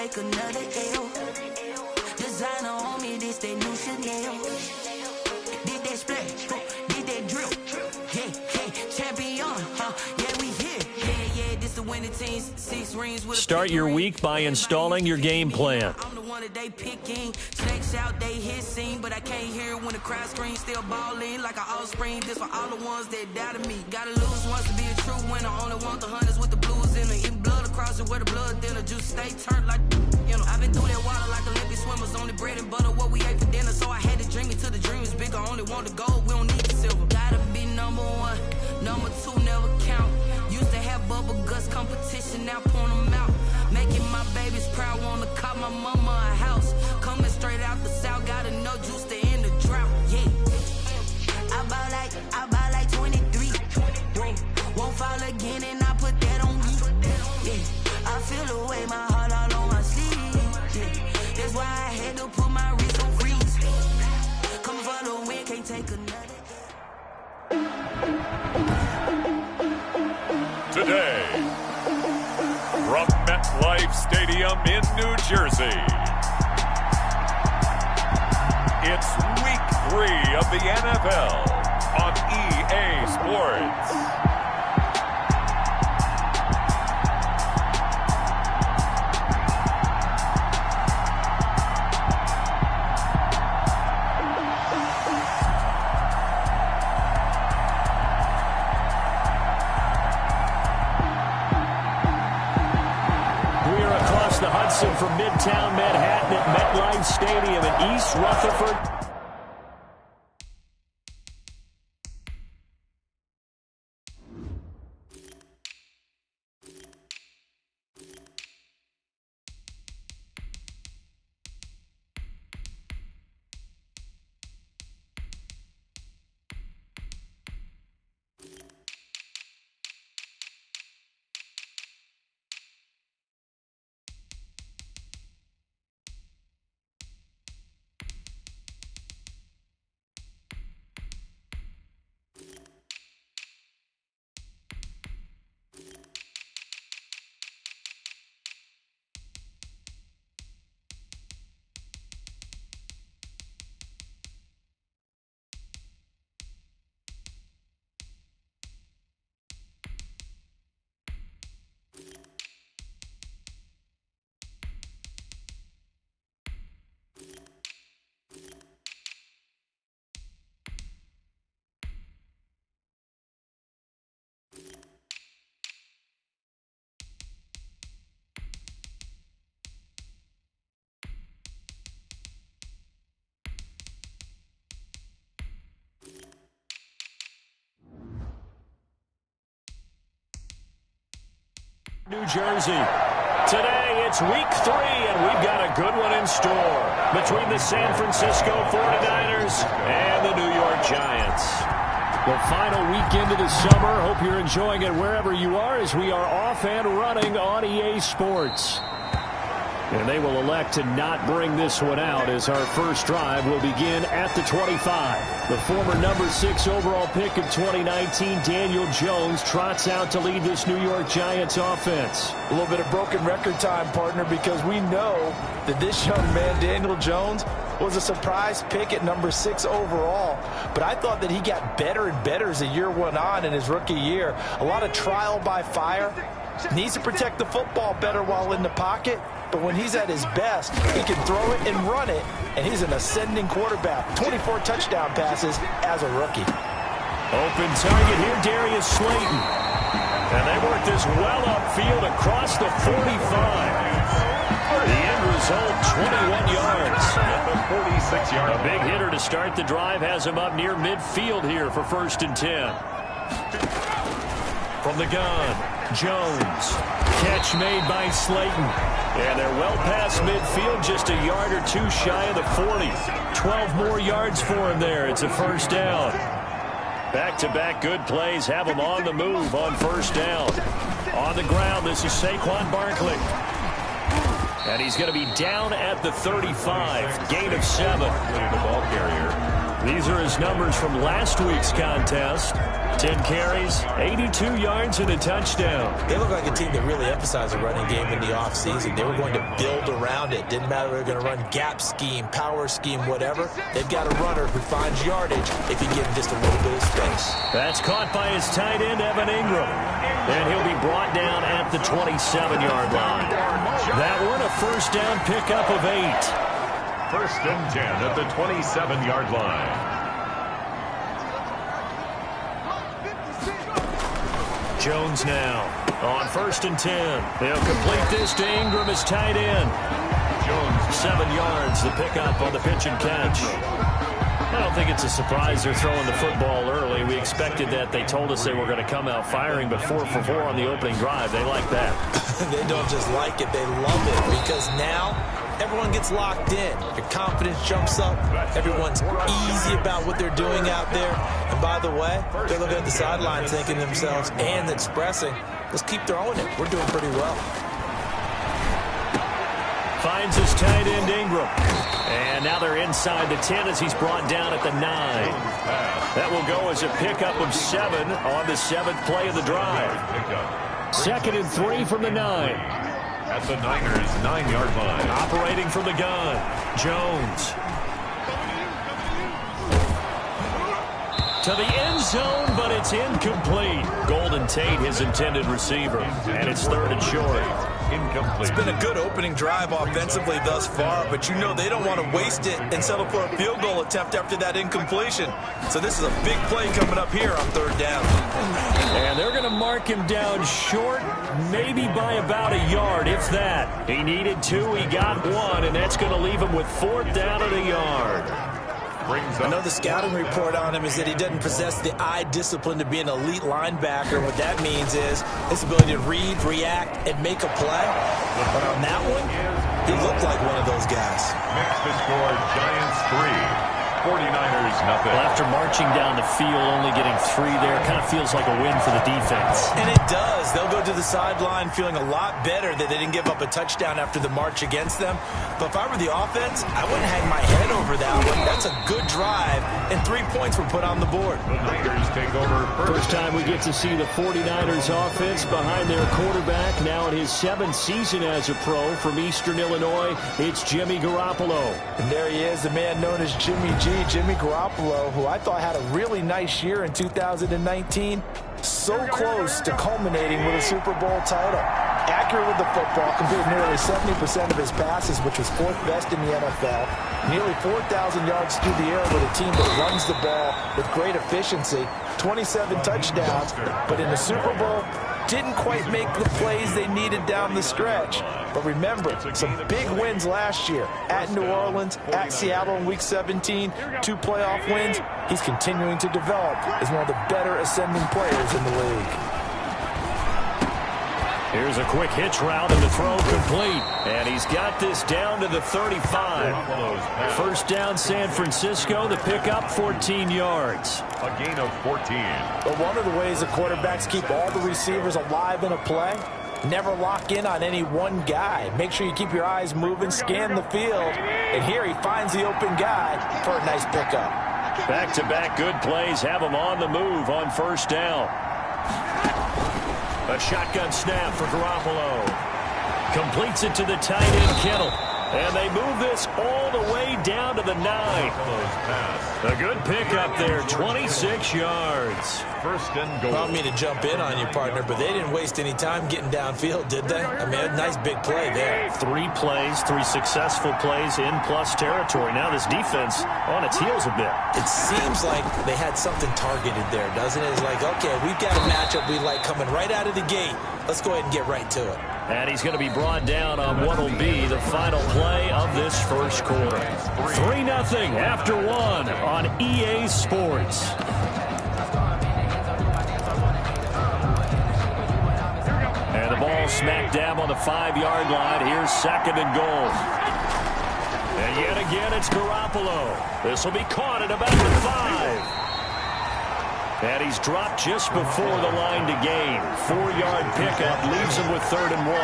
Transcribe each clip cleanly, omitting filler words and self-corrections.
take another L. Designer on me, this they new Chanel. Did that splash, did that drip. Yeah, champion, yeah, we here. Yeah, this the winning teams, 6 rings with. Start your week by installing your game plan. I'm the one that they picking. Snakes out, they hit scene, but I can't hear when the crowd screams. Still balling like an offspring. This for all the ones that doubted me. Gotta lose once to be a true winner. Only want the hunters with the blues in it. Eating blood across it where the blood dinner. Juice stay turned like, you know. I've been through that water like Olympic swimmers. Only bread and butter what we ate for dinner. So I had to dream it till the dream is bigger. Only want the gold, we don't need the silver. Gotta be number 1, number 2 never count. Used to have bubble guts competition, now point them out. Making my babies proud, wanna call my mama a house. Coming straight out the south, gotta know juice to end the drought. Yeah, I bought like 23. Whoa, won't fall again, and I put that on me. Yeah, I feel the way, my heart all on my sleeve. Yeah, that's why I had to put my wrist on freeze. Come for the win, can't take another. Today, from MetLife Stadium in New Jersey, it's Week 3 of the NFL on EA Sports. From Midtown Manhattan at MetLife Stadium in East Rutherford. New Jersey. Today, it's Week 3, and we've got a good one in store between the San Francisco 49ers and the New York Giants. The final weekend of the summer. Hope you're enjoying it wherever you are as we are off and running on EA Sports. And they will elect to not bring this one out as our first drive will begin at the 25. The former number 6 overall pick of 2019, Daniel Jones, trots out to lead this New York Giants offense. A little bit of broken record time, partner, because we know that this young man, Daniel Jones, was a surprise pick at number 6 overall. But I thought that he got better and better as the year went on in his rookie year. A lot of trial by fire. Needs to protect the football better while in the pocket. But when he's at his best, he can throw it and run it, and he's an ascending quarterback. 24 touchdown passes as a rookie. Open target here, Darius Slayton. And they work this well upfield across the 45. The end result, 21 yards. 46-yard. A big hitter to start the drive has him up near midfield here for 1st and 10. From the gun, Jones. Catch made by Slayton. And they're well past midfield, just a yard or two shy of the 40. 12 more yards for him there. It's a 1st down. Back-to-back good plays have him on the move on 1st down. On the ground, this is Saquon Barkley. And he's going to be down at the 35. Gain of 7. The ball carrier These are his numbers from last week's contest. 10 carries, 82 yards, and a touchdown. They look like a team that really emphasized the running game in the offseason. They were going to build around it. Didn't matter if they were going to run gap scheme, power scheme, whatever. They've got a runner who finds yardage if you give him just a little bit of space. That's caught by his tight end, Evan Ingram. And he'll be brought down at the 27-yard line. That one, a first down pickup of 8. First and 10 at the 27-yard line. Jones now on first and 10. They'll complete this to Ingram as tight end. Jones 7 yards, the pickup on the pitch and catch. I don't think it's a surprise they're throwing the football early. We expected that. They told us they were going to come out firing, but 4 for 4 on the opening drive. They like that. They don't just like it, they love it, because now everyone gets locked in. Your confidence jumps up. Everyone's easy about what they're doing out there. And by the way, they're looking at the sideline thinking to themselves and expressing, let's keep throwing it. We're doing pretty well. Finds his tight end, Ingram. And now they're inside the 10 as he's brought down at the 9. That will go as a pickup of 7 on the 7th play of the drive. 2nd and 3 from the 9. At the Niners' 9-yard line. Operating from the gun, Jones. To the end zone, but it's incomplete. Golden Tate, his intended receiver. And it's 3rd and short. Incomplete. It's been a good opening drive offensively thus far, but you know they don't want to waste it and settle for a field goal attempt after that incompletion. So this is a big play coming up here on 3rd down. And they're going to mark him down short, maybe by about a yard, if that. He needed 2, he got 1, and that's going to leave him with 4th down at a yard. I know the scouting report on him is that he doesn't possess the eye discipline to be an elite linebacker. What that means is his ability to read, react, and make a play. But on that one, he looked like one of those guys. Next to score, Giants 3. 49ers nothing. Well, after marching down the field, only getting 3 there, kind of feels like a win for the defense. And it does. They'll go to the sideline feeling a lot better that they didn't give up a touchdown after the march against them. But if I were the offense, I wouldn't hang my head over that one. That's a good drive, and 3 points were put on the board. The Niners take over First time we get to see the 49ers offense behind their quarterback, now in his 7th season as a pro from Eastern Illinois. It's Jimmy Garoppolo. And there he is, the man known as Jimmy G, Jimmy Garoppolo, who I thought had a really nice year in 2019. So close to culminating with a Super Bowl title. Accurate with the football, completed nearly 70% of his passes, which was 4th best in the NFL. Nearly 4,000 yards through the air with a team that runs the ball with great efficiency. 27 touchdowns, but in the Super Bowl, didn't quite make the plays they needed down the stretch. But remember, some big wins last year. At New Orleans, at Seattle in Week 17, 2 playoff wins. He's continuing to develop as one of the better ascending players in the league. Here's a quick hitch route and the throw complete. And he's got this down to the 35. First down San Francisco, the pickup 14 yards. a gain of 14. But one of the ways the quarterbacks keep all the receivers alive in a play, never lock in on any one guy. Make sure you keep your eyes moving, scan the field. And here he finds the open guy for a nice pickup. Back-to-back good plays have him on the move on first down. A shotgun snap for Garoppolo. Completes it to the tight end, Kittle. And they move this all the way down to the 9. A good pickup there, 26 yards. First and goal. I don't mean to jump in on you, partner, but they didn't waste any time getting downfield, did they? I mean, a nice big play there. 3 plays, 3 successful plays in plus territory. Now this defense on its heels a bit. It seems like they had something targeted there, doesn't it? It's like, okay, we've got a matchup we like coming right out of the gate. Let's go ahead and get right to it. And he's going to be brought down on what will be the final play of this first quarter. 3-0 after 1 on EA Sports. And the ball smack dab on the 5-yard line. Here's second and goal. And yet again, it's Garoppolo. This will be caught at about the 5. And he's dropped just before the line to gain. 4-yard pickup leaves him with 3rd and 1.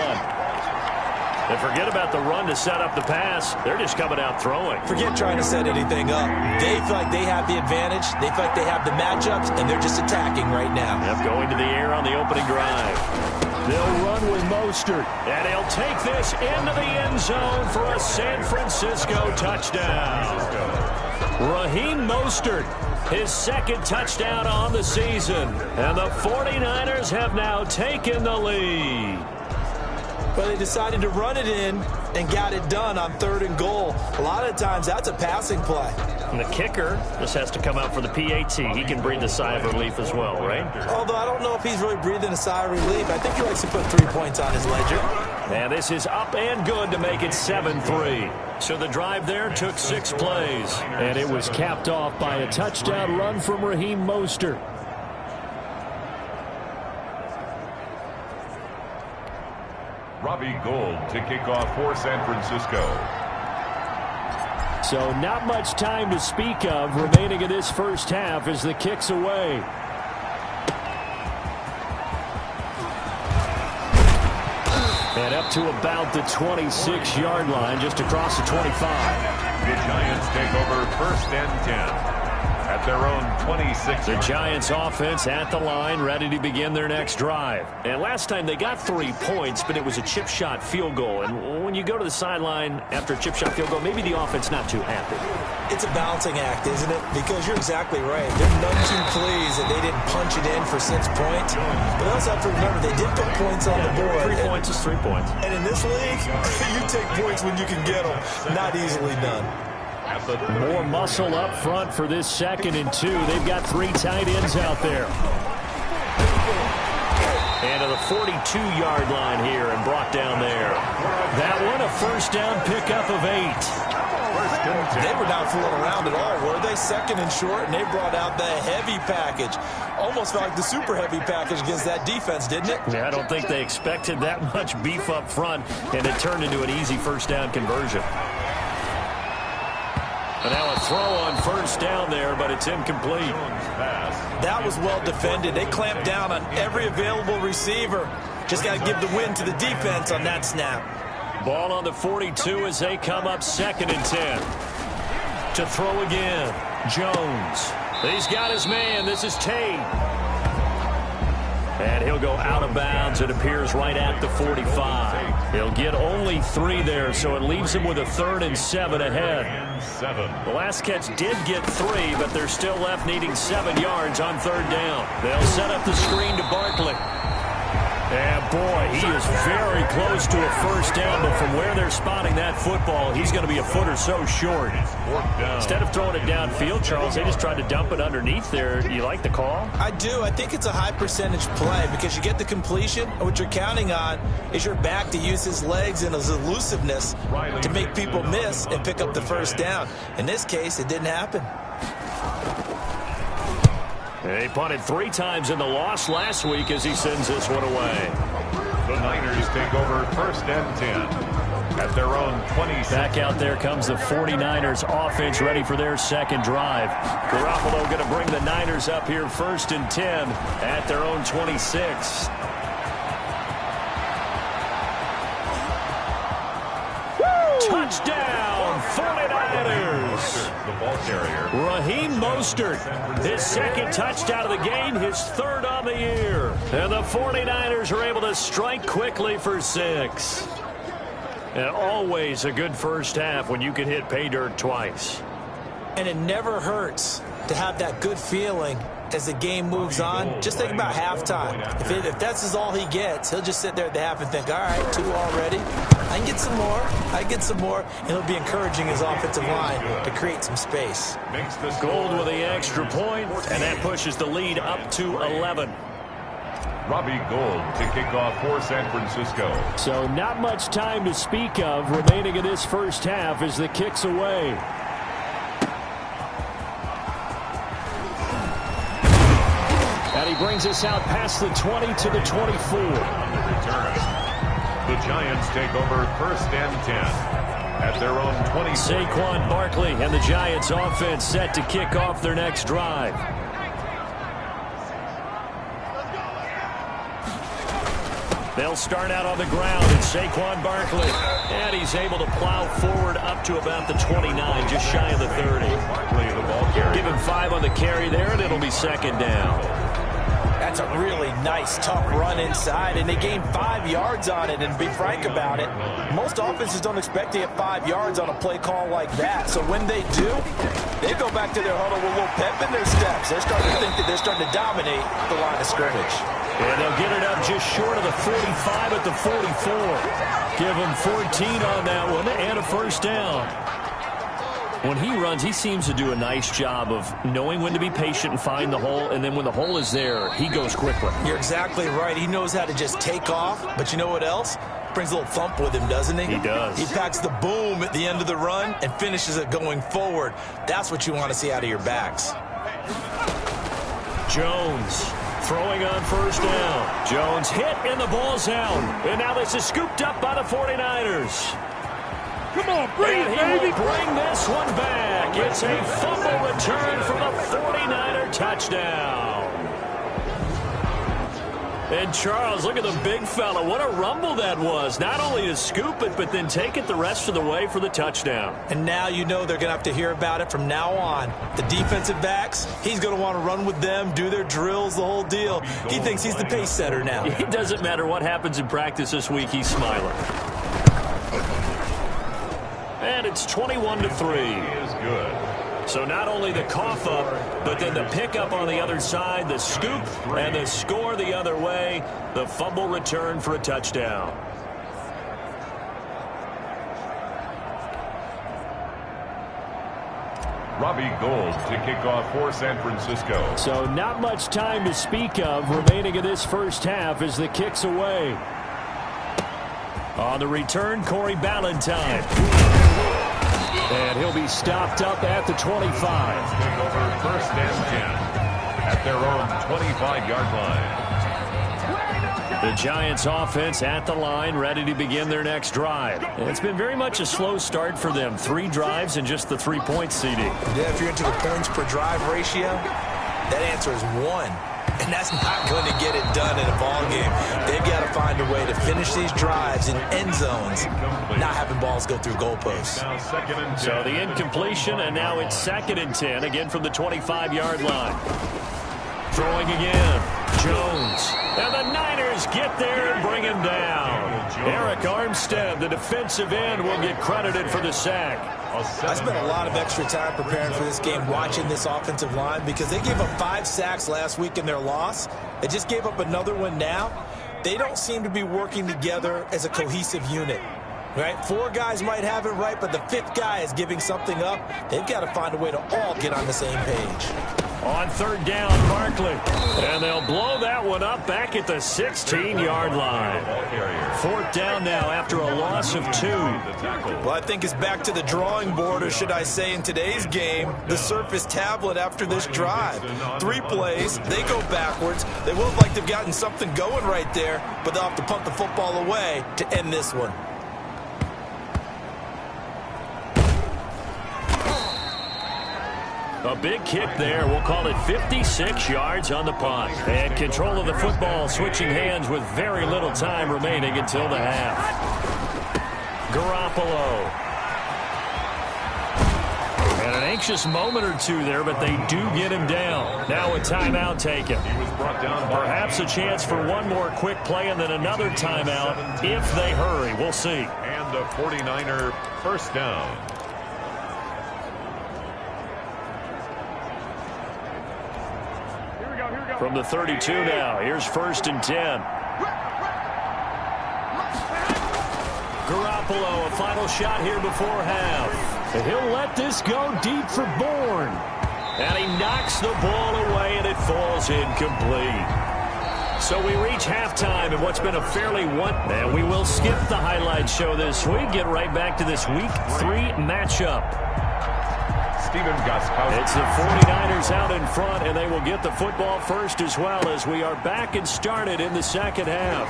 And forget about the run to set up the pass. They're just coming out throwing. Forget trying to set anything up. They feel like they have the advantage. They feel like they have the matchups, and they're just attacking right now. Yep, going to the air on the opening drive. They'll run with Mostert, and he'll take this into the end zone for a San Francisco touchdown. Raheem Mostert, his second touchdown on the season, and the 49ers have now taken the lead. But they decided to run it in and got it done on 3rd and goal. A lot of times that's a passing play. And the kicker just has to come out for the PAT. He can breathe a sigh of relief as well, right? Although I don't know if he's really breathing a sigh of relief. I think he likes to put 3 points on his ledger. And this is up and good to make it 7-3. So the drive there took 6 plays. And it was capped off by a touchdown run from Raheem Mostert. Robbie Gould to kick off for San Francisco. So not much time to speak of remaining in this first half as the kick's away. And up to about the 26-yard line, just across the 25. The Giants take over 1st and 10. At their own 26. The Giants offense at the line, ready to begin their next drive. And last time they got 3 points, but it was a chip shot field goal. And when you go to the sideline after a chip shot field goal, maybe the offense not too happy. It's a balancing act, isn't it? Because you're exactly right. They're none too pleased that they didn't punch it in for 6 points. But also have to remember, they did put points on the board. 3 points is 3 points. And in this league, you take points when you can get them. Not easily done. More muscle up front for this 2nd and 2. They've got 3 tight ends out there. And to the 42-yard line here and brought down there. That one a first down pickup of 8. They were not fooling around at all, were they? 2nd and short, and they brought out the heavy package. Almost felt like the super heavy package against that defense, didn't it? Yeah, I don't think they expected that much beef up front, and it turned into an easy first down conversion. And now a throw on first down there, but it's incomplete. That was well defended. They clamped down on every available receiver. Just got to give the win to the defense on that snap. Ball on the 42 as they come up 2nd and 10. To throw again, Jones. He's got his man. This is Tate. And he'll go out of bounds, it appears, right at the 45. He'll get only 3 there, so it leaves him with a 3rd and 7 ahead. The last catch did get 3, but they're still left needing 7 yards on 3rd down. They'll set up the screen to Barkley. And, boy, he is very close to a first down, but from where they're spotting that football, he's going to be a foot or so short. Instead of throwing it downfield, Charles, they just tried to dump it underneath there. You like the call? I do. I think it's a high percentage play because you get the completion, and what you're counting on is your back to use his legs and his elusiveness to make people miss and pick up the first down. In this case, it didn't happen. He punted 3 times in the loss last week as he sends this one away. The Niners take over 1st and 10 at their own 26. Back out there comes the 49ers offense ready for their 2nd drive. Garoppolo going to bring the Niners up here 1st and 10 at their own 26. Touchdown, 49ers. The ball carrier. Raheem Mostert, his 2nd touchdown of the game, his 3rd on the year. And the 49ers are able to strike quickly for 6. And always a good first half when you can hit pay dirt twice. And it never hurts to have that good feeling as the game moves on. Just think about halftime. If that's all he gets, he'll just sit there at the half and think, all right, 2 already. I can get some more. I get some more. And he'll be encouraging his offensive line to create some space. Gould with the extra point, and that pushes the lead up to 11. Robbie Gould to kick off for San Francisco. So not much time to speak of remaining in this first half as the kick's away. And he brings us out past the 20 to the 24. The Giants take over 1st and 10 at their own 20. Saquon Barkley and the Giants offense set to kick off their next drive. They'll start out on the ground, and Saquon Barkley. And he's able to plow forward up to about the 29, just shy of the 30. Barkley, the ball carrier. Give him 5 on the carry there, and it'll be second down. That's a really nice, tough run inside, and they gained 5 yards on it. And to be frank about it, most offenses don't expect to get 5 yards on a play call like that. So when they do, they go back to their huddle with a little pep in their steps. They're starting to think that they're starting to dominate the line of scrimmage. And they'll get it up just short of the 45 at the 44. Give them 14 on that one and a first down. When he runs, he seems to do a nice job of knowing when to be patient and find the hole, and then when the hole is there, he goes quickly. You're exactly right. He knows how to just take off, but you know what else? Brings a little thump with him, doesn't he? He does. He packs the boom at the end of the run and finishes it going forward. That's what you want to see out of your backs. Jones throwing on first down. Jones hit, and the ball's out. And now this is scooped up by the 49ers. Come on, bring it, baby. He will bring this one back. It's a fumble return for the 49er touchdown. And Charles, look at the big fella. What a rumble that was. Not only to scoop it, but then take it the rest of the way for the touchdown. And now you know they're going to have to hear about it from now on. The defensive backs, he's going to want to run with them, do their drills, the whole deal. He thinks he's the pace setter now. It doesn't matter what happens in practice this week. He's smiling. And it's 21-3. He is good. So not only the cough up, but then the pickup on the other side, the scoop, and the score the other way. The fumble return for a touchdown. Robbie Gould to kick off for San Francisco. So not much time to speak of remaining in this first half as the kick's away. On the return, Corey Ballantyne. And he'll be stopped up at the 25. Take over first and 10 at their own 25-yard line. The Giants offense at the line, ready to begin their next drive. It's been very much a slow start for them. 3 drives and just the 3-point CD. Yeah, if you're into the points per drive ratio, that answer is 1. And that's not going to get it done in a ball game. They've got to find a way to finish these drives in end zones, not having balls go through goalposts. Now second and 10. So the incompletion, and now it's second and 10, again from the 25-yard line. Throwing again, Jones. And the Niners get there and bring him down. Eric Armstead, the defensive end, will get credited for the sack. I spent a lot of extra time preparing for this game, watching this offensive line, because they gave up 5 sacks last week in their loss. They just gave up another one now. They don't seem to be working together as a cohesive unit. Right? 4 guys might have it right, but the 5th guy is giving something up. They've got to find a way to all get on the same page. On third down, Barkley. And they'll blow that one up back at the 16-yard line. 4th down now after a loss of 2. Well, I think it's back to the drawing board, or should I say in today's game, the Surface tablet after this drive. 3 plays, they go backwards. They look like they've gotten something going right there, but they'll have to punt the football away to end this one. A big kick there. We'll call it 56 yards on the punt. And control of the football switching hands with very little time remaining until the half. Garoppolo. And an anxious moment or two there, but they do get him down. Now a timeout taken. He was brought down by Perhaps a chance for one more quick play and then another timeout if they hurry. We'll see. and a 49er first down. From the 32 now, here's 1st and 10. Garoppolo, a final shot here before half. And he'll let this go deep for Bourne. And he knocks the ball away, and it falls incomplete. So we reach halftime in what's been a fairly and we will skip the highlight show this week. Get right back to this Week 3 matchup. It's the 49ers out in front, and they will get the football first as well as we are back and started in the second half.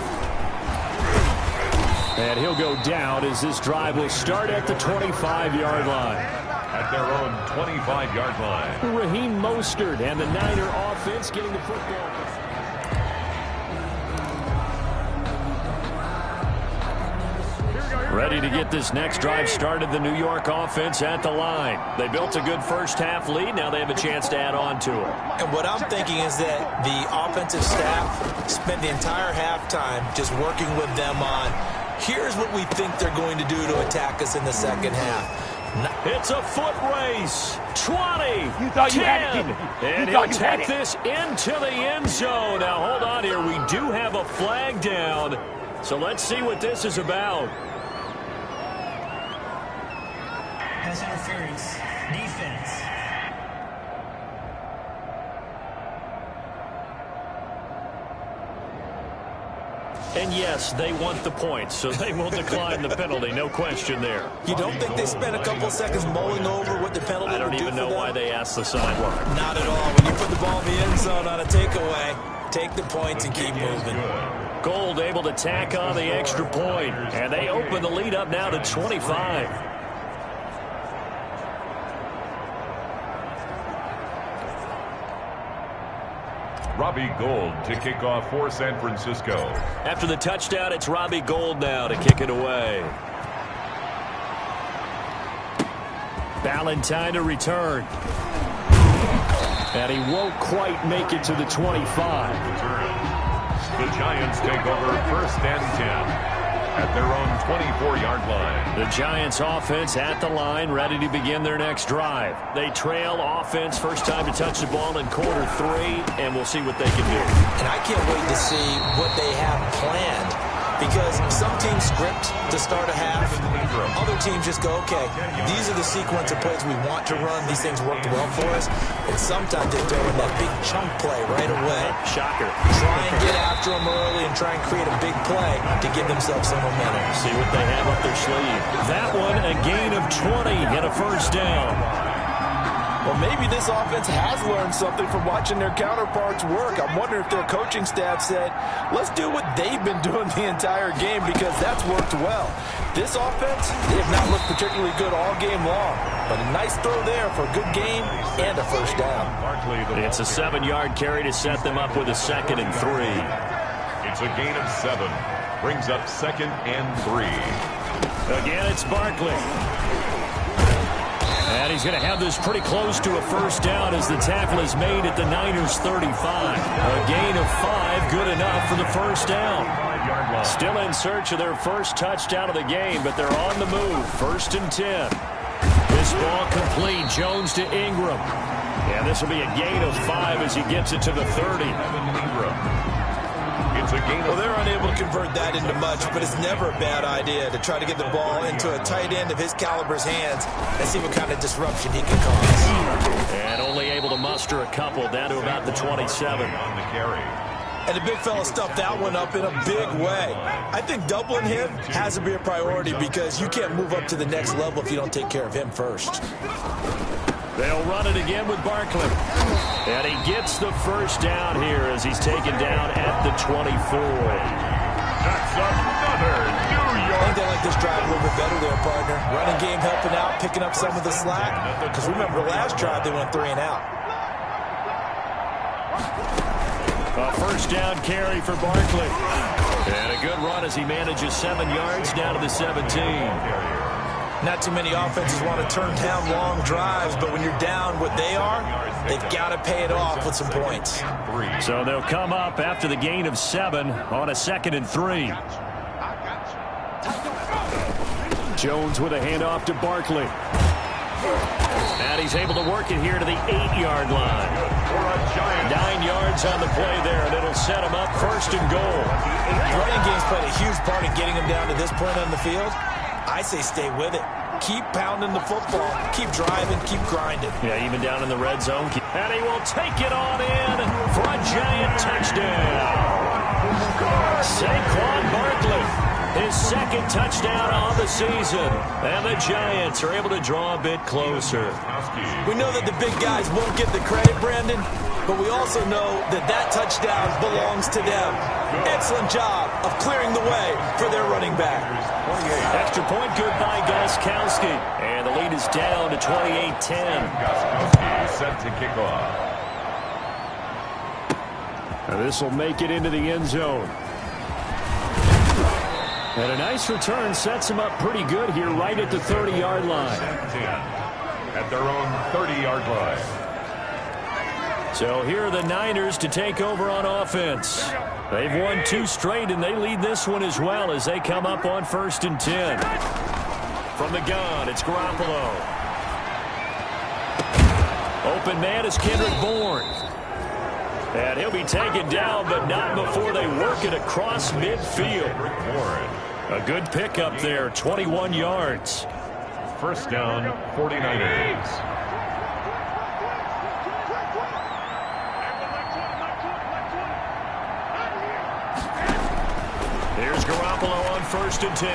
And he'll go down as this drive will start at the 25-yard line. At their own 25-yard line. Raheem Mostert and the Niner offense getting the football. Ready to get this next drive started, the New York offense at the line. They built a good first-half lead. Now they have a chance to add on to it. And what I'm thinking is that the offensive staff spent the entire halftime just working with them on, here's what we think they're going to do to attack us in the second half. It's a foot race. 20, You thought you 10, had it, didn't you? and You thought he'll you had take it. this into the end zone. Now, hold on here. We do have a flag down, so let's see what this is about. Pass interference. Defense. And yes, they want the points, so they will decline the penalty. No question there. You don't think they spent a couple seconds mulling over what the penalty I don't would do even for know them? why they asked the sideline. Not at all. When you put the ball in the end zone on a takeaway, take the points and keep moving. Gold able to tack on the extra point, and they open the lead up now to 25. Robbie Gould to kick off for San Francisco. After the touchdown, it's Robbie Gould now to kick it away. Ballantyne to return. And he won't quite make it to the 25. The Giants take over first and 10 at their own 24-yard line. The Giants offense at the line, ready to begin their next drive. They trail offense, first time to touch the ball in quarter 3, and we'll see what they can do. And I can't wait to see what they have planned, because some teams script to start a half. Other teams just go, okay, these are the sequence of plays we want to run. These things worked well for us. And sometimes they throw in that big chunk play right away. Shocker. Try and get after them early and try and create a big play to give themselves some momentum. See what they have up their sleeve. That one, a gain of 20 and a first down. Well, maybe this offense has learned something from watching their counterparts work. I'm wondering if their coaching staff said, let's do what they've been doing the entire game, because that's worked well. This offense, they have not looked particularly good all game long, but a nice throw there for a good game and a first down. It's a 7-yard carry to set them up with a 2nd and 3. It's a gain of 7. Brings up 2nd and 3. Again, it's Barkley. And he's going to have this pretty close to a first down as the tackle is made at the Niners' 35. A gain of 5, good enough for the first down. Still in search of their first touchdown of the game, but they're on the move. 1st and 10. This ball complete. Jones to Ingram. And this will be a gain of 5 as he gets it to the 30. It's a gain Well, of they're unable to convert that into much, but it's never a bad idea to try to get the ball into a tight end of his caliber's hands and see what kind of disruption he can cause. And only able to muster a couple, down to about the 27. on the carry. And the big fella stuffed that one up in a big way. I think doubling him has to be a priority, because you can't move up to the next level if you don't take care of him first. They'll run it again with Barkley. And he gets the first down here as he's taken down at the 24. That's another New I York. think they like this drive a little bit better there, partner. Running game helping out, picking up some of the slack. Because remember, the last drive they went 3 and out. A first down carry for Barkley. And a good run as he manages 7 yards down to the 17. Not too many offenses want to turn down long drives, but when you're down what they are, they've got to pay it off with some points. So they'll come up after the gain of 7 on a 2nd and 3. Jones with a handoff to Barkley. And he's able to work it here to the 8-yard line. 9 yards on the play there, and it'll set him up 1st and goal. The running game's played a huge part in getting them down to this point on the field. I say stay with it. Keep pounding the football. Keep driving. Keep grinding. Yeah, even down in the red zone. And he will take it on in for a giant touchdown. Saquon Barkley, his 2nd touchdown on the season. And the Giants are able to draw a bit closer. We know that the big guys won't get the credit, Brandon, but we also know that that touchdown belongs to them. Excellent job of clearing the way for their running back. Extra point good by Gostkowski. And the lead is down to 28-10. Gostkowski set to kick off. This will make it into the end zone. And a nice return sets them up pretty good here right at the 30-yard line. 10 at their own 30-yard line. So here are the Niners to take over on offense. They've won 2 straight, and they lead this one as well as they come up on 1st and 10. From the gun, it's Garoppolo. Open man is Kendrick Bourne. And he'll be taken down, but not before they work it across midfield. A good pickup there, 21 yards. First down, 49ers. Here's Garoppolo on 1st and 10.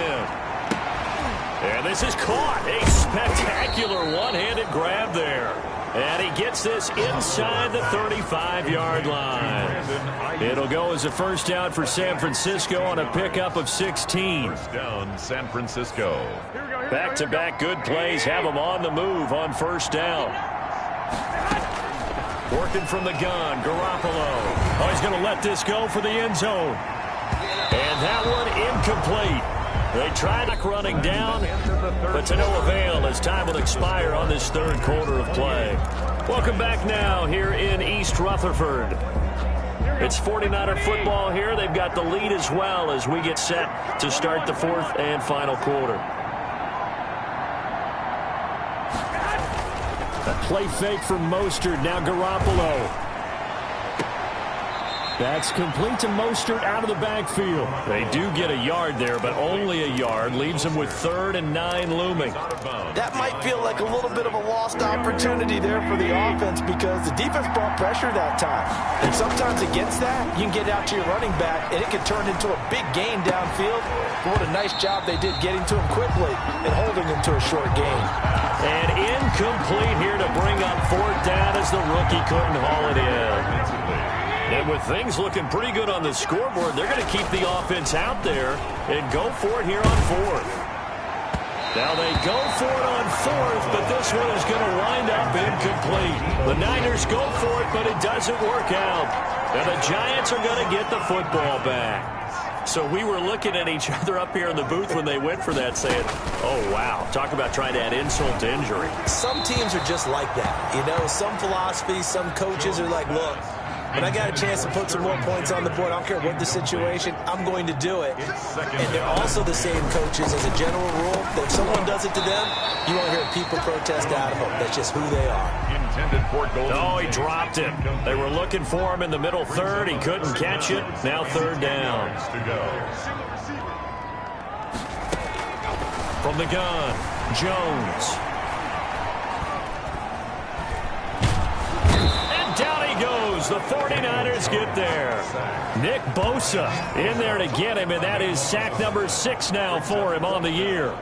And this is caught. A spectacular one-handed grab there. And he gets this inside the 35-yard line. It'll go as a first down for San Francisco on a pickup of 16. First down, San Francisco. Back-to-back good plays have them on the move on 1st down. Working from the gun, Garoppolo. Oh, he's going to let this go for the end zone. And that one incomplete. They tried running down, but to no avail as time will expire on this 3rd quarter of play. Welcome back now here in East Rutherford. It's 49er football here. They've got the lead as well as we get set to start the 4th and final quarter. A play fake from Mostert. Now Garoppolo. That's complete to Mostert out of the backfield. They do get a yard there, but only a yard. Leaves them with 3rd and 9 looming. That might feel like a little bit of a lost opportunity there for the offense because the defense brought pressure that time. And sometimes against that, you can get out to your running back, and it can turn into a big gain downfield. But what a nice job they did getting to him quickly and holding him to a short gain. And incomplete here to bring up 4th down as the rookie couldn't haul it in. And with things looking pretty good on the scoreboard, they're going to keep the offense out there and go for it here on 4th. Now they go for it on 4th, but this one is going to wind up incomplete. The Niners go for it, but it doesn't work out. And the Giants are going to get the football back. So we were looking at each other up here in the booth when they went for that saying, oh, wow, talk about trying to add insult to injury. Some teams are just like that. You know, some philosophies, some coaches are like, look, when I got a chance to put some more points on the board, I don't care what the situation, I'm going to do it. And they're also the same coaches as a general rule that if someone does it to them, you won't hear people protest out of them. That's just who they are. Oh, he dropped him. They were looking for him in the middle 3rd. He couldn't catch it. Now 3rd down. From the gun, Jones. Down he goes. The 49ers get there. Nick Bosa in there to get him, and that is sack number 6 now for him on the year.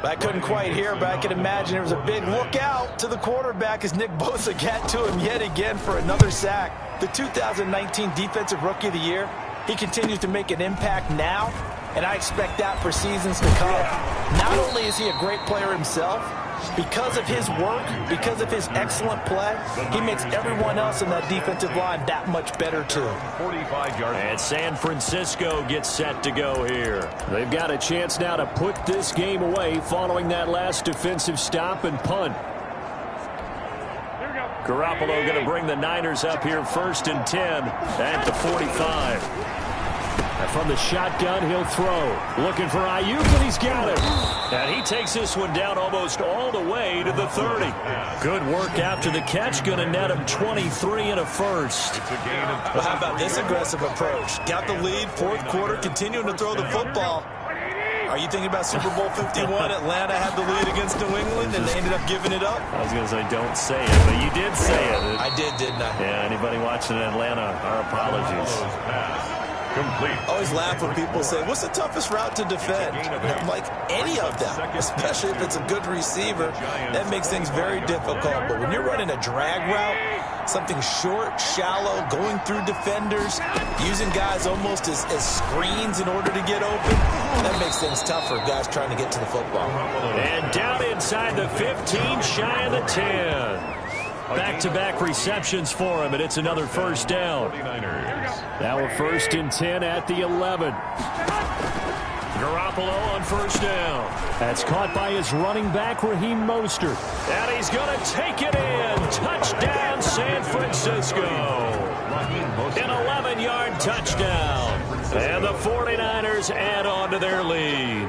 I couldn't quite hear, but I can imagine there was a big look out to the quarterback as Nick Bosa got to him yet again for another sack. The 2019 Defensive Rookie of the Year, he continues to make an impact now, and I expect that for seasons to come. Not only is he a great player himself, because of his work, because of his excellent play, he makes everyone else in that defensive line that much better too. 45 yards. And San Francisco gets set to go here. They've got a chance now to put this game away following that last defensive stop and punt. Garoppolo going to bring the Niners up here 1st and 10 at the 45. From the shotgun, he'll throw. Looking for Ayuk, and he's got it. And he takes this one down almost all the way to the 30. Good work after the catch. Going to net him 23 and a first. Well, how about this aggressive approach? Got the lead, 4th quarter, continuing to throw the football. Are you thinking about Super Bowl 51? Atlanta had the lead against New England, and they ended up giving it up? I was going to say don't say it, but you did say it. I did, didn't I? Yeah, anybody watching Atlanta, our apologies. Complete. I always laugh when people say, what's the toughest route to defend? And I'm like, any of them, especially if it's a good receiver. That makes things very difficult. But when you're running a drag route, something short, shallow, going through defenders, using guys almost as screens in order to get open, that makes things tough for guys trying to get to the football. And down inside the 15, shy of the 10. Back-to-back receptions for him, and it's another first down. Now a 1st and 10 at the 11. Garoppolo on first down. That's caught by his running back, Raheem Mostert. And he's going to take it in. Touchdown, San Francisco. An 11-yard touchdown. And the 49ers add on to their lead.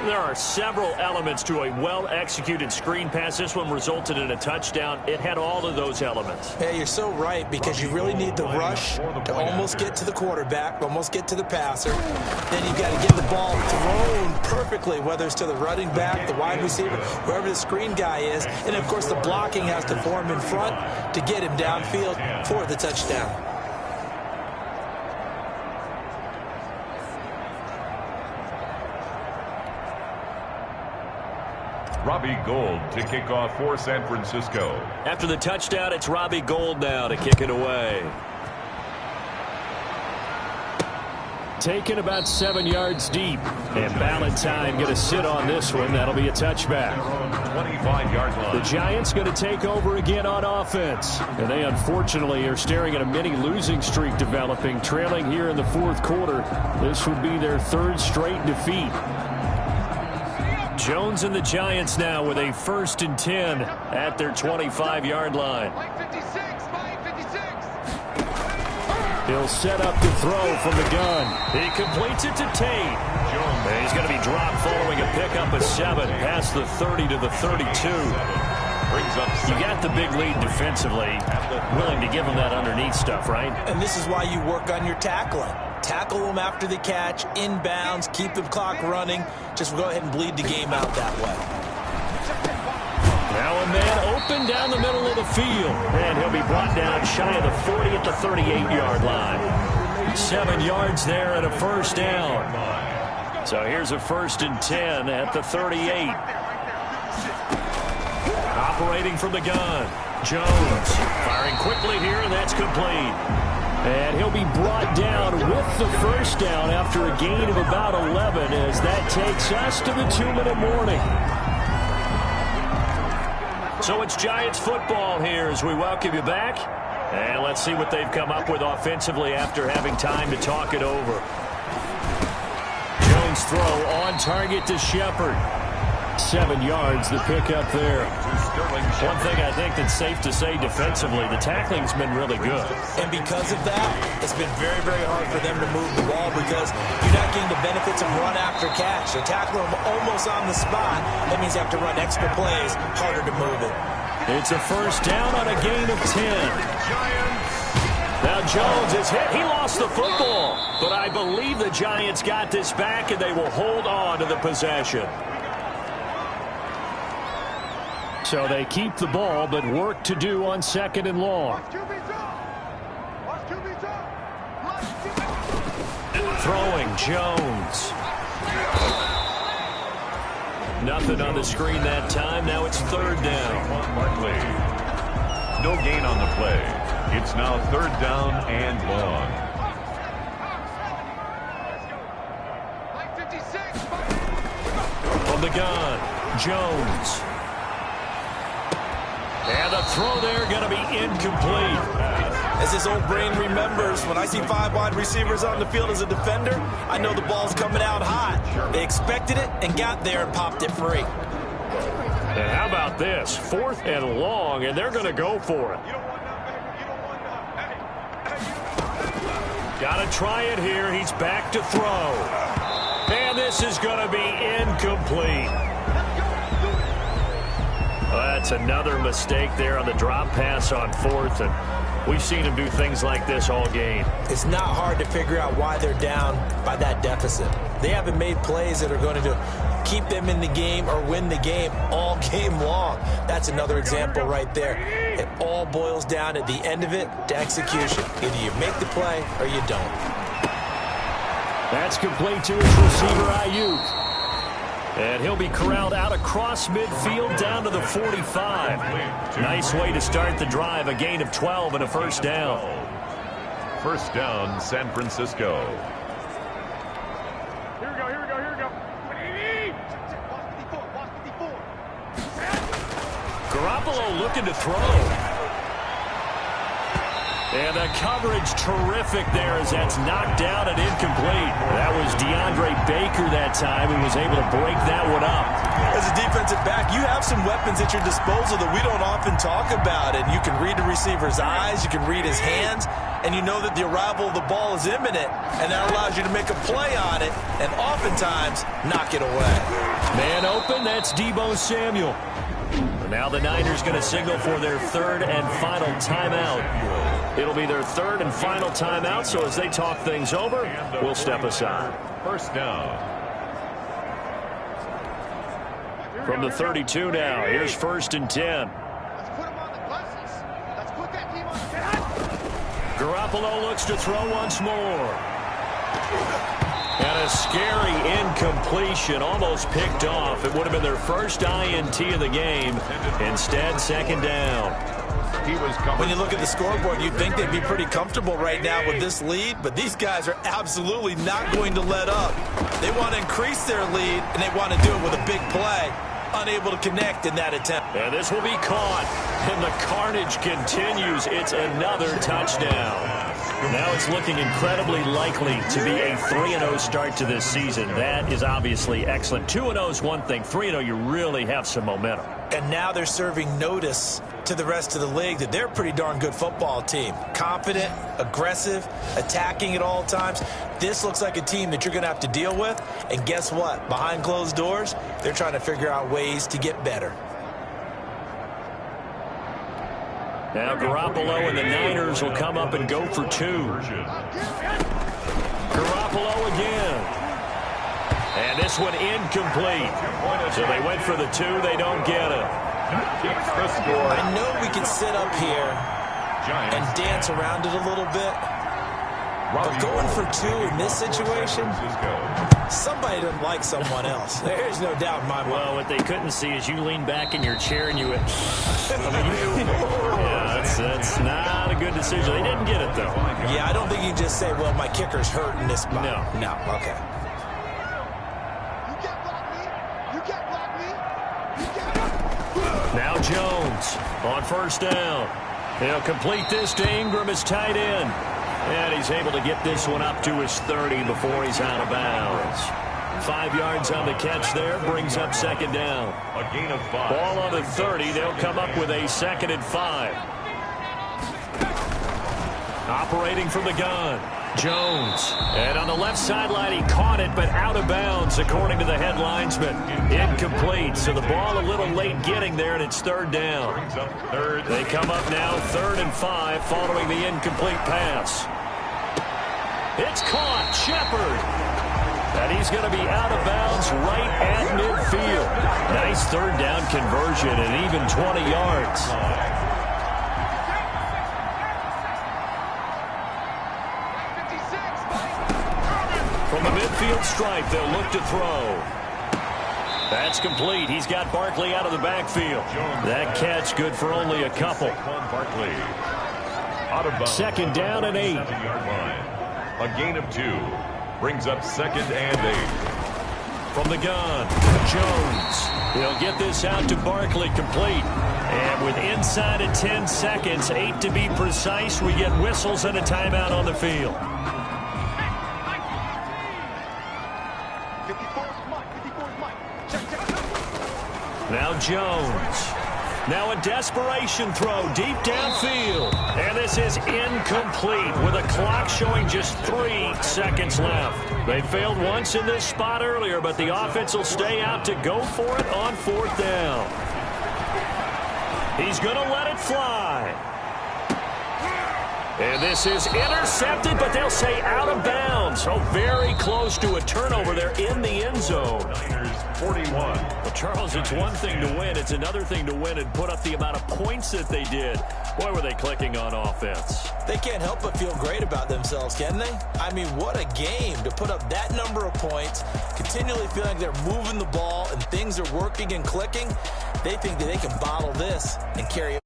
There are several elements to a well-executed screen pass. This one resulted in a touchdown. It had all of those elements. Hey, you're so right, because you really need the rush to almost get to the quarterback, almost get to the passer. Then you've got to get the ball thrown perfectly, whether it's to the running back, the wide receiver, wherever the screen guy is. And, of course, the blocking has to form in front to get him downfield for the touchdown. Robbie Gould to kick off for San Francisco. After the touchdown, it's Robbie Gould now to kick it away. Taken about 7 yards deep. And Valentine going to sit on this one. That'll be a touchback. 25-yard line. The Giants going to take over again on offense. And they unfortunately are staring at a mini losing streak developing, trailing here in the fourth quarter. This would be their third straight defeat. Jones and the Giants now with a 1st and 10 at their 25-yard line. He'll set up to throw from the gun. He completes it to Tate. And he's going to be dropped following a pickup of 7 past the 30 to the 32. You got the big lead defensively. Willing to give him that underneath stuff, right? And this is why you work on your tackling. Tackle them after the catch, inbounds, keep the clock running. Just go ahead and bleed the game out that way. Now a man open down the middle of the field. And he'll be brought down shy of the 40 at the 38-yard line. 7 yards there and a first down. So here's a 1st and 10 at the 38. Operating from the gun. Jones firing quickly here, and that's complete. And he'll be brought down with the first down after a gain of about 11 as that takes us to the 2-minute warning. So it's Giants football here as we welcome you back. And let's see what they've come up with offensively after having time to talk it over. Jones throw on target to Shepard. 7 yards, the pickup there. One thing I think that's safe to say defensively, the tackling's been really good. And because of that, it's been very, very hard for them to move the ball because you're not getting the benefits of run after catch. They're tackling them almost on the spot. That means you have to run extra plays, harder to move it. It's a first down on a gain of 10. Now Jones is hit. He lost the football. But I believe the Giants got this back, and they will hold on to the possession. So they keep the ball, but work to do on 2nd and long. Throwing Jones. Nothing on the screen that time. Now it's 3rd down. Barkley. No gain on the play. It's now 3rd down and long. From the gun, Jones. And the throw there going to be incomplete. As his old brain remembers, when I see 5 wide receivers on the field as a defender, I know the ball's coming out hot. They expected it and got there and popped it free. And how about this? 4th and long, and they're going to go for it. Got to try it here. He's back to throw. And this is going to be incomplete. That's another mistake there on the drop pass on 4th, and we've seen him do things like this all game. It's not hard to figure out why they're down by that deficit. They haven't made plays that are going to keep them in the game or win the game all game long. That's another example right there. It all boils down at the end of it to execution. Either you make the play or you don't. That's complete to his receiver, Ayuk. And he'll be corralled out across midfield down to the 45. Nice way to start the drive. A gain of 12 and a first down. First down, San Francisco. Here we go, here we go, here we go. Garoppolo looking to throw. And the coverage terrific there as that's knocked down and incomplete. That was DeAndre Baker that time who was able to break that one up. As a defensive back, you have some weapons at your disposal that we don't often talk about. And you can read the receiver's eyes, you can read his hands, and you know that the arrival of the ball is imminent. And that allows you to make a play on it and oftentimes knock it away. Man open, that's Deebo Samuel. Now the Niners going to signal for their third and final timeout. It'll be their third and final timeout, so as they talk things over, we'll step aside. First down. From the 32 now, here's 1st and 10. Garoppolo looks to throw once more. And a scary incompletion, almost picked off. It would have been their first INT of the game. Instead, second down. When you look at the scoreboard, you'd think they'd be pretty comfortable right now with this lead, but these guys are absolutely not going to let up. They want to increase their lead, and they want to do it with a big play. Unable to connect in that attempt. And this will be caught, and the carnage continues. It's another touchdown. Now it's looking incredibly likely to be a 3-0 start to this season. That is obviously excellent. 2-0 is one thing. 3-0, you really have some momentum. And now they're serving notice to the rest of the league that they're a pretty darn good football team. Confident, aggressive, attacking at all times. This looks like a team that you're going to have to deal with. And guess what? Behind closed doors, they're trying to figure out ways to get better. Now Garoppolo and the Niners will come up and go for 2. Garoppolo again. And this one incomplete. So they went for the 2. They don't get it. I know we can sit up here and dance around it a little bit. But going for 2 in this situation, somebody doesn't like someone else. There's no doubt in my mind. Well, what they couldn't see is you lean back in your chair and you went, that's not a good decision. They didn't get it, though. Yeah, I don't think you can just say, well, my kicker's hurt in this spot. No, okay. Now Jones on 1st down. He'll complete this to Ingram as tight end. And he's able to get this one up to his 30 before he's out of bounds. 5 yards on the catch there, brings up 2nd down. A gain of 5. Ball on the 30, they'll come up with a 2nd and 5. Operating from the gun, Jones. And on the left sideline, he caught it, but out of bounds, according to the head linesman. Incomplete, so the ball a little late getting there, and it's 3rd down. They come up now 3rd and 5 following the incomplete pass. It's caught, Shepard. And he's going to be out of bounds right at midfield. Nice 3rd down conversion and even 20 yards. From the midfield stripe, they'll look to throw. That's complete. He's got Barkley out of the backfield. That catch good for only a couple. Barkley. Out of bounds. 2nd down and 8. A gain of 2. Brings up 2nd and 8. From the gun, Jones. He'll get this out to Barkley, complete. And with inside of 10 seconds, 8 to be precise, we get whistles and a timeout on the field. Now Jones. Now a desperation throw deep downfield. And this is incomplete with a clock showing just 3 seconds left. They failed once in this spot earlier, but the offense will stay out to go for it on 4th down. He's going to let it fly. And this is intercepted, but they'll say out of bounds. So very close to a turnover there in the end zone. Niners 41. Well, Charles, it's one thing to win. It's another thing to win and put up the amount of points that they did. Boy, were they clicking on offense. They can't help but feel great about themselves, can they? I mean, what a game to put up that number of points, continually feeling like they're moving the ball and things are working and clicking. They think that they can bottle this and carry it.